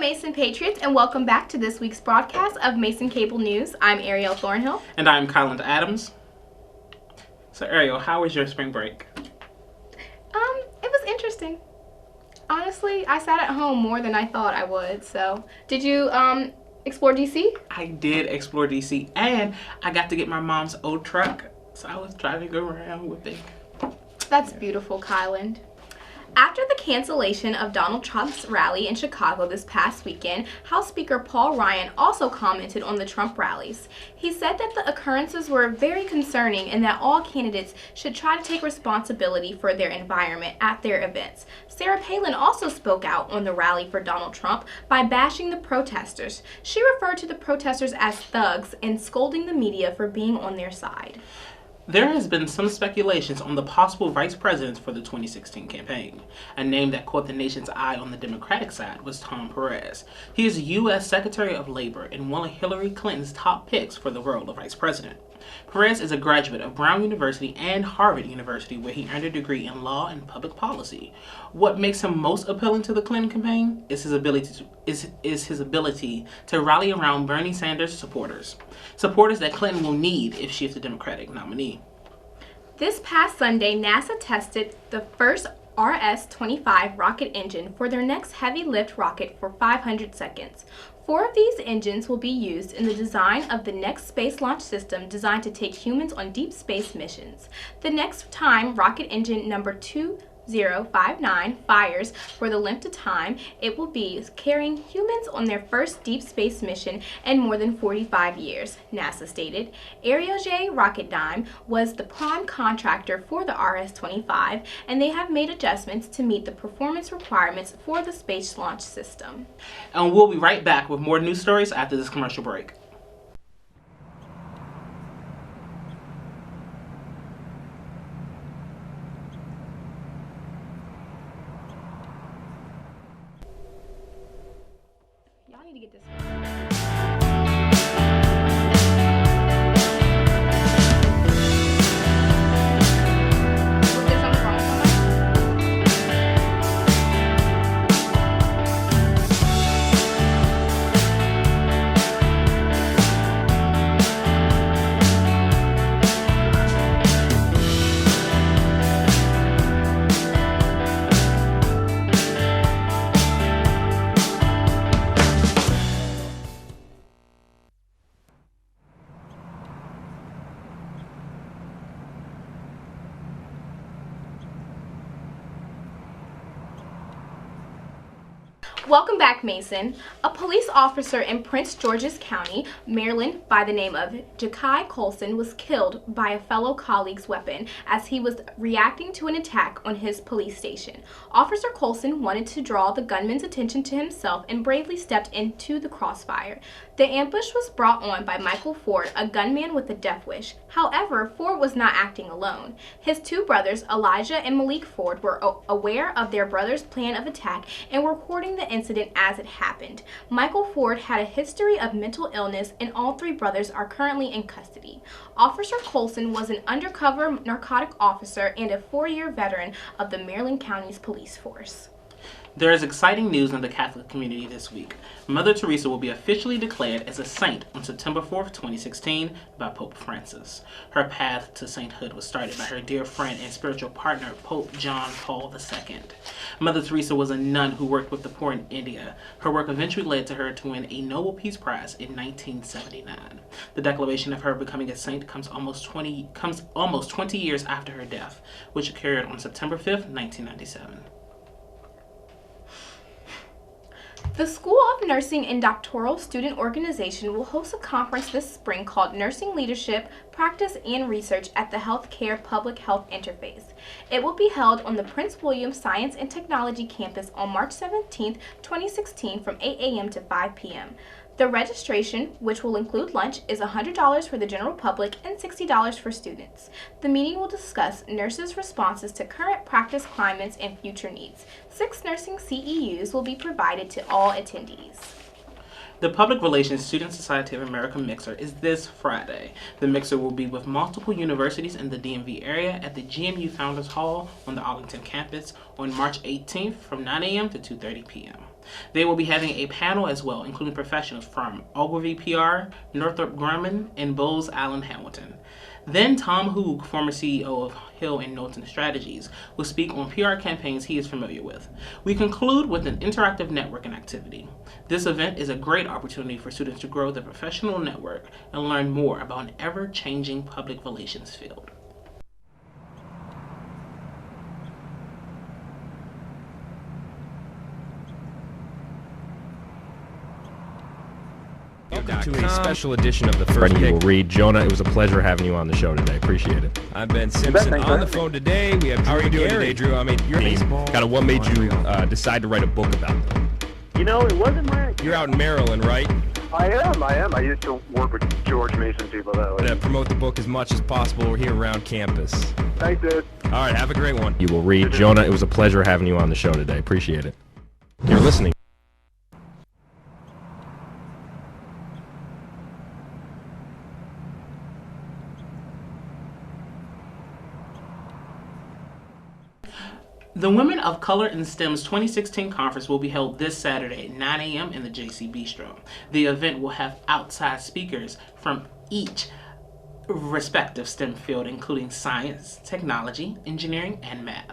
Mason Patriots, and welcome back to this week's broadcast of Mason Cable News. I'm Ariel Thornhill. And I'm Kylan Adams. So Ariel, how was your spring break? It was interesting. Honestly, I sat at home more than I thought I would. So, did you explore DC? I did explore DC, and I got to get my mom's old truck. So I was driving around with it. That's beautiful, Kylan. After the cancellation of Donald Trump's rally in Chicago this past weekend, House Speaker Paul Ryan also commented on the Trump rallies. He said that the occurrences were very concerning and that all candidates should try to take responsibility for their environment at their events. Sarah Palin also spoke out on the rally for Donald Trump by bashing the protesters. She referred to the protesters as thugs and scolding the media for being on their side. There has been some speculations on the possible vice presidents for the 2016 campaign. A name that caught the nation's eye on the Democratic side was Tom Perez. He is U.S. Secretary of Labor and one of Hillary Clinton's top picks for the role of vice president. Perez is a graduate of Brown University and Harvard University, where he earned a degree in law and public policy. What makes him most appealing to the Clinton campaign is his ability to rally around Bernie Sanders supporters that Clinton will need if she is the Democratic nominee. This past Sunday, NASA tested the first RS-25 rocket engine for their next heavy lift rocket for 500 seconds. 4 of these engines will be used in the design of the next space launch system designed to take humans on deep space missions. The next time rocket engine number 2059 fires for the length of time it will be carrying humans on their first deep space mission in more than 45 years, NASA stated. Aerospace Rocketdyne was the prime contractor for the RS-25, and they have made adjustments to meet the performance requirements for the space launch system. And we'll be right back with more news stories after this commercial break. Y'all need to get this. Welcome back, Mason. A police officer in Prince George's County, Maryland, by the name of Ja'Kai Colson was killed by a fellow colleague's weapon as he was reacting to an attack on his police station. Officer Colson wanted to draw the gunman's attention to himself and bravely stepped into the crossfire. The ambush was brought on by Michael Ford, a gunman with a death wish. However, Ford was not acting alone. His 2 brothers, Elijah and Malik Ford, were aware of their brother's plan of attack and were recording the incident as it happened. Michael Ford had a history of mental illness, and all 3 brothers are currently in custody. Officer Colson was an undercover narcotic officer and a 4-year veteran of the Maryland County's police force. There is exciting news in the Catholic community this week. Mother Teresa will be officially declared as a saint on September 4th, 2016 by Pope Francis. Her path to sainthood was started by her dear friend and spiritual partner, Pope John Paul II. Mother Teresa was a nun who worked with the poor in India. Her work eventually led to her to win a Nobel Peace Prize in 1979. The declaration of her becoming a saint comes almost 20 years after her death, which occurred on September 5th, 1997. The School of Nursing and Doctoral Student Organization will host a conference this spring called Nursing Leadership, Practice, and Research at the Healthcare Public Health Interface. It will be held on the Prince William Science and Technology campus on March 17, 2016 from 8 a.m. to 5 p.m. The registration, which will include lunch, is $100 for the general public and $60 for students. The meeting will discuss nurses' responses to current practice climates and future needs. 6 nursing CEUs will be provided to all attendees. The Public Relations Student Society of America Mixer is this Friday. The Mixer will be with multiple universities in the DMV area at the GMU Founders Hall on the Arlington campus on March 18th from 9 a.m. to 2:30 p.m. They will be having a panel as well, including professionals from Ogilvy PR, Northrop Grumman, and Bose Allen Hamilton. Then Tom Hoog, former CEO of Hill and Knowlton Strategies, will speak on PR campaigns he is familiar with. We conclude with an interactive networking activity. This event is a great opportunity for students to grow their professional network and learn more about an ever-changing public relations field. Welcome to a special edition of the First Pick. You will read. Jonah, it was a pleasure having you on the show today. Appreciate it. I'm Ben Simpson on the phone today. We have Drew. How are you doing today, Drew? I mean, you're baseball. Kind of what made you decide to write a book about them? You know, it wasn't my... You're out in Maryland, right? I am. I used to work with George Mason people that way. Promote the book as much as possible here around campus. Thanks, dude. All right, have a great one. You will read. Jonah, it was a pleasure having you on the show today. Appreciate it. You're listening. The Women of Color in STEM's 2016 conference will be held this Saturday at 9 a.m. in the JC Bistro. The event will have outside speakers from each respective STEM field, including science, technology, engineering, and math.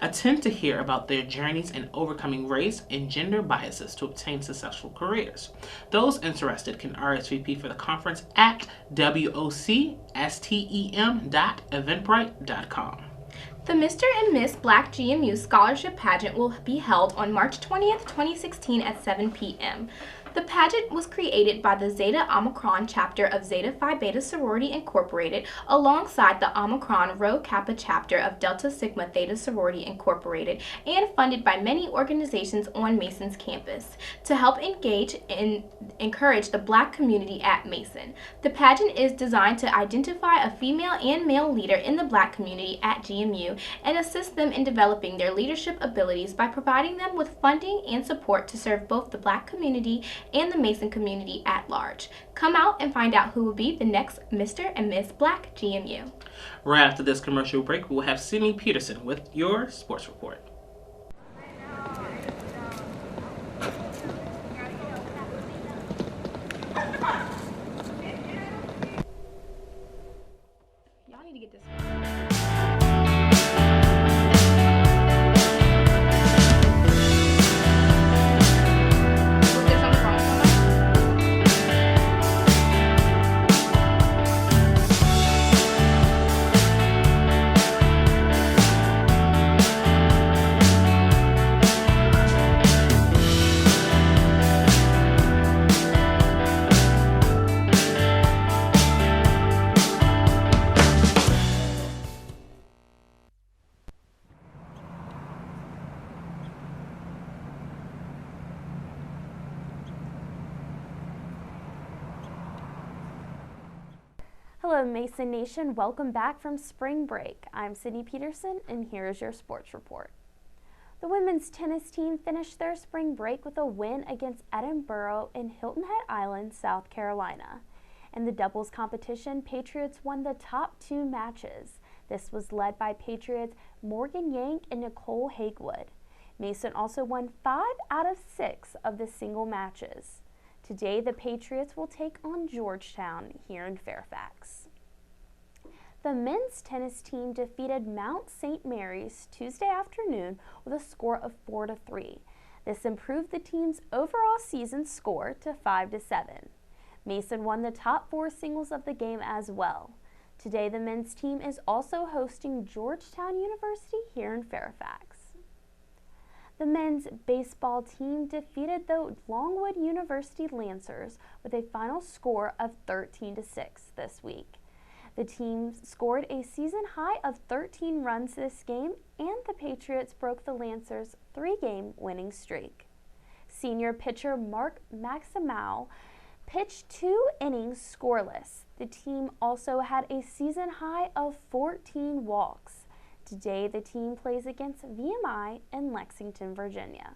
Attend to hear about their journeys in overcoming race and gender biases to obtain successful careers. Those interested can RSVP for the conference at wocstem.eventbrite.com. The Mr. and Miss Black GMU Scholarship Pageant will be held on March 20th, 2016 at 7 p.m. The pageant was created by the Zeta Omicron chapter of Zeta Phi Beta Sorority Incorporated alongside the Omicron Rho Kappa chapter of Delta Sigma Theta Sorority Incorporated and funded by many organizations on Mason's campus to help engage and encourage the Black community at Mason. The pageant is designed to identify a female and male leader in the Black community at GMU and assist them in developing their leadership abilities by providing them with funding and support to serve both the Black community and the Mason community at large. Come out and find out who will be the next Mr. and Miss Black GMU. Right after this commercial break, we'll have Sydney Peterson with your sports report. Y'all need to get this. Hello Mason Nation, welcome back from spring break. I'm Sydney Peterson and here is your sports report. The women's tennis team finished their spring break with a win against Edinburgh in Hilton Head Island, South Carolina. In the doubles competition, Patriots won the top 2 matches. This was led by Patriots Morgan Yank and Nicole Hagewood. Mason also won 5 out of 6 of the single matches. Today, the Patriots will take on Georgetown here in Fairfax. The men's tennis team defeated Mount St. Mary's Tuesday afternoon with a score of 4-3. This improved the team's overall season score to 5-7. Mason won the top 4 singles of the game as well. Today, the men's team is also hosting Georgetown University here in Fairfax. The men's baseball team defeated the Longwood University Lancers with a final score of 13-6 this week. The team scored a season high of 13 runs this game, and the Patriots broke the Lancers' 3-game winning streak. Senior pitcher Mark Maximow pitched 2 innings scoreless. The team also had a season high of 14 walks. Today, the team plays against VMI in Lexington, Virginia.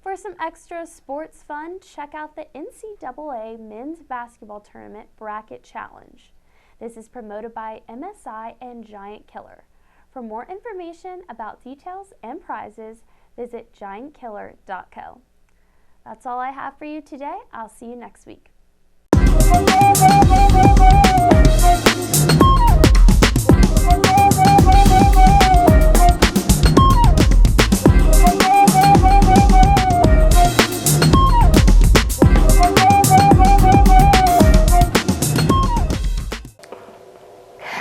For some extra sports fun, check out the NCAA Men's Basketball Tournament Bracket Challenge. This is promoted by MSI and Giant Killer. For more information about details and prizes, visit giantkiller.co. That's all I have for you today. I'll see you next week.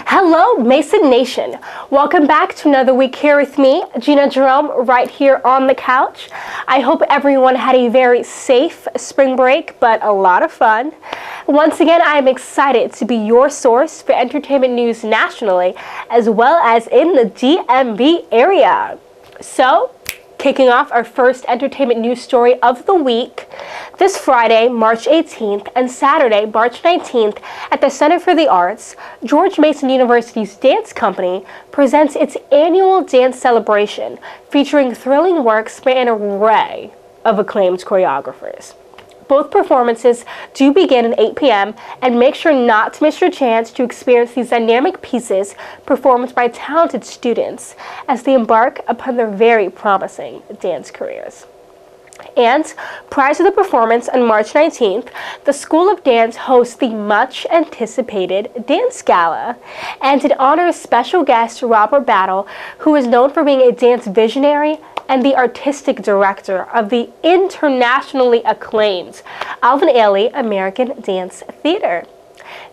Hello, Mason Nation. Welcome back to another week here with me, Gina Jerome, right here on the couch. I hope everyone had a very safe spring break, but a lot of fun. Once again, I am excited to be your source for entertainment news nationally, as well as in the DMV area. So, kicking off our first entertainment news story of the week, this Friday, March 18th, and Saturday, March 19th, at the Center for the Arts, George Mason University's dance company presents its annual dance celebration, featuring thrilling works by an array of acclaimed choreographers. Both performances do begin at 8 p.m. and make sure not to miss your chance to experience these dynamic pieces performed by talented students as they embark upon their very promising dance careers. And prior to the performance on March 19th, the School of Dance hosts the much-anticipated Dance Gala, and it honors special guest Robert Battle, who is known for being a dance visionary and the artistic director of the internationally acclaimed Alvin Ailey American Dance Theater.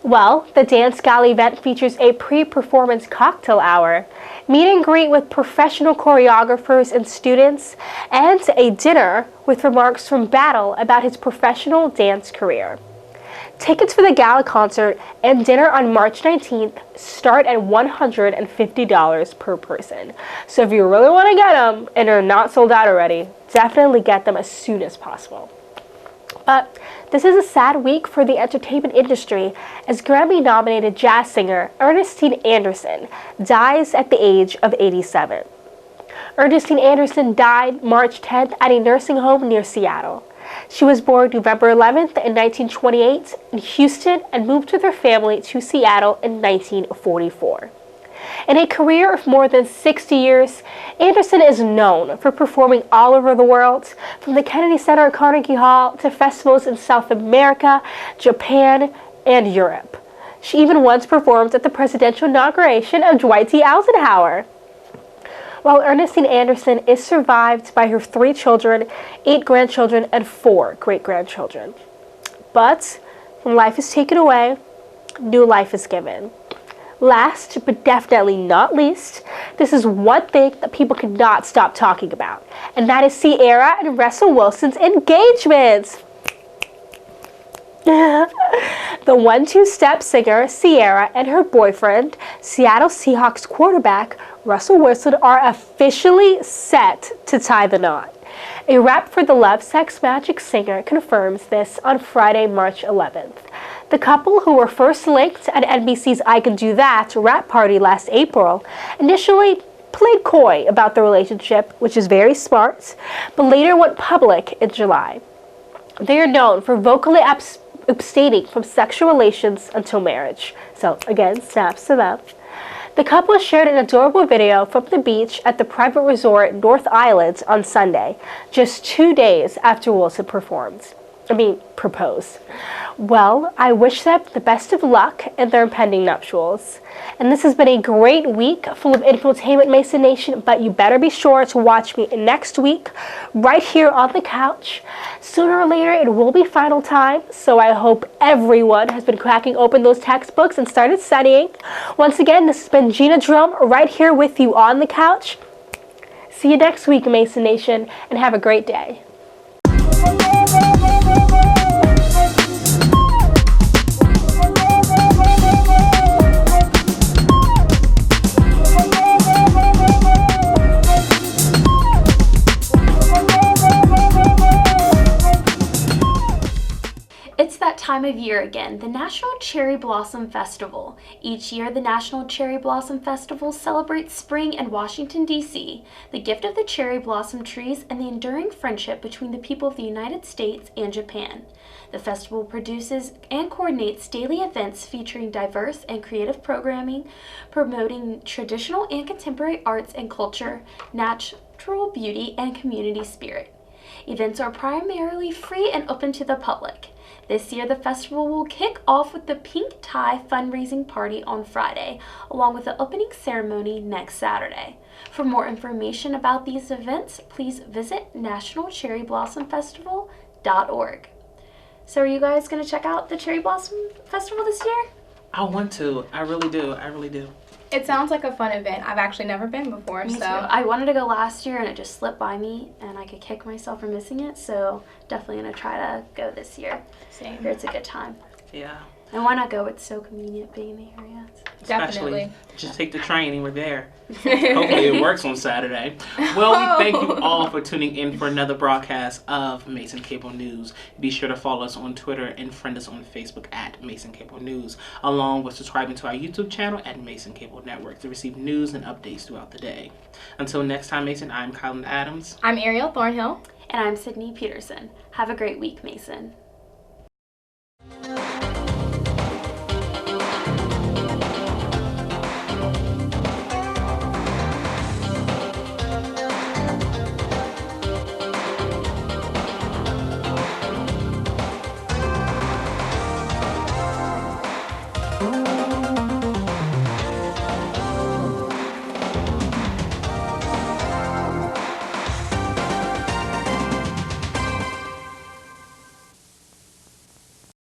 Well, the Dance Gala event features a pre-performance cocktail hour, meet and greet with professional choreographers and students, and a dinner with remarks from Battle about his professional dance career. Tickets for the gala concert and dinner on March 19th start at $150 per person. So if you really want to get them and are not sold out already, definitely get them as soon as possible. But this is a sad week for the entertainment industry as Grammy-nominated jazz singer Ernestine Anderson dies at the age of 87. Ernestine Anderson died March 10th at a nursing home near Seattle. She was born November 11th in 1928 in Houston and moved with her family to Seattle in 1944. In a career of more than 60 years, Anderson is known for performing all over the world, from the Kennedy Center at Carnegie Hall to festivals in South America, Japan, and Europe. She even once performed at the presidential inauguration of Dwight D. Eisenhower. While Ernestine Anderson is survived by her 3 children, 8 grandchildren, and 4 great-grandchildren. But when life is taken away, new life is given. Last, but definitely not least, this is one thing that people cannot stop talking about, and that is Ciara and Russell Wilson's engagement. The 1-2-step singer Ciara and her boyfriend, Seattle Seahawks quarterback Russell Wilson, are officially set to tie the knot. A rep for the Love Sex Magic singer confirms this on Friday, March 11th. The couple, who were first linked at NBC's I Can Do That rap party last April, initially played coy about the relationship, which is very smart, but later went public in July. They are known for vocally abstaining from sexual relations until marriage. So again, snaps to them. The couple shared an adorable video from the beach at the private resort North Island on Sunday, just 2 days after Wilson proposed. Well, I wish them the best of luck in their impending nuptials. And this has been a great week full of infotainment, Mason Nation, but you better be sure to watch me next week right here on the couch. Sooner or later, it will be final time, so I hope everyone has been cracking open those textbooks and started studying. Once again, this has been Gina Drum right here with you on the couch. See you next week, Mason Nation, and have a great day. time of year again, the National Cherry Blossom Festival. Each year, the National Cherry Blossom Festival celebrates spring in Washington, D.C., the gift of the cherry blossom trees, and the enduring friendship between the people of the United States and Japan. The festival produces and coordinates daily events featuring diverse and creative programming, promoting traditional and contemporary arts and culture, natural beauty, and community spirit. Events are primarily free and open to the public. This year, the festival will kick off with the Pink Tie fundraising party on Friday, along with the opening ceremony next Saturday. For more information about these events, please visit nationalcherryblossom.org. So are you guys going to check out the Cherry Blossom Festival this year? I want to. I really do. I really do. It sounds like a fun event. I've actually never been before, Me so. too. I wanted to go last year and it just slipped by me and I could kick myself for missing it, so definitely going to try to go this year. Same. I hear it's a good time. Yeah. And why not go? It's so convenient being in the area. Definitely. Especially, just take the train and we're there. Hopefully it works on Saturday. Well, we thank you all for tuning in for another broadcast of Mason Cable News. Be sure to follow us on Twitter and friend us on Facebook at Mason Cable News, along with subscribing to our YouTube channel at Mason Cable Network to receive news and updates throughout the day. Until next time, Mason, I'm Kylan Adams. I'm Ariel Thornhill. And I'm Sydney Peterson. Have a great week, Mason.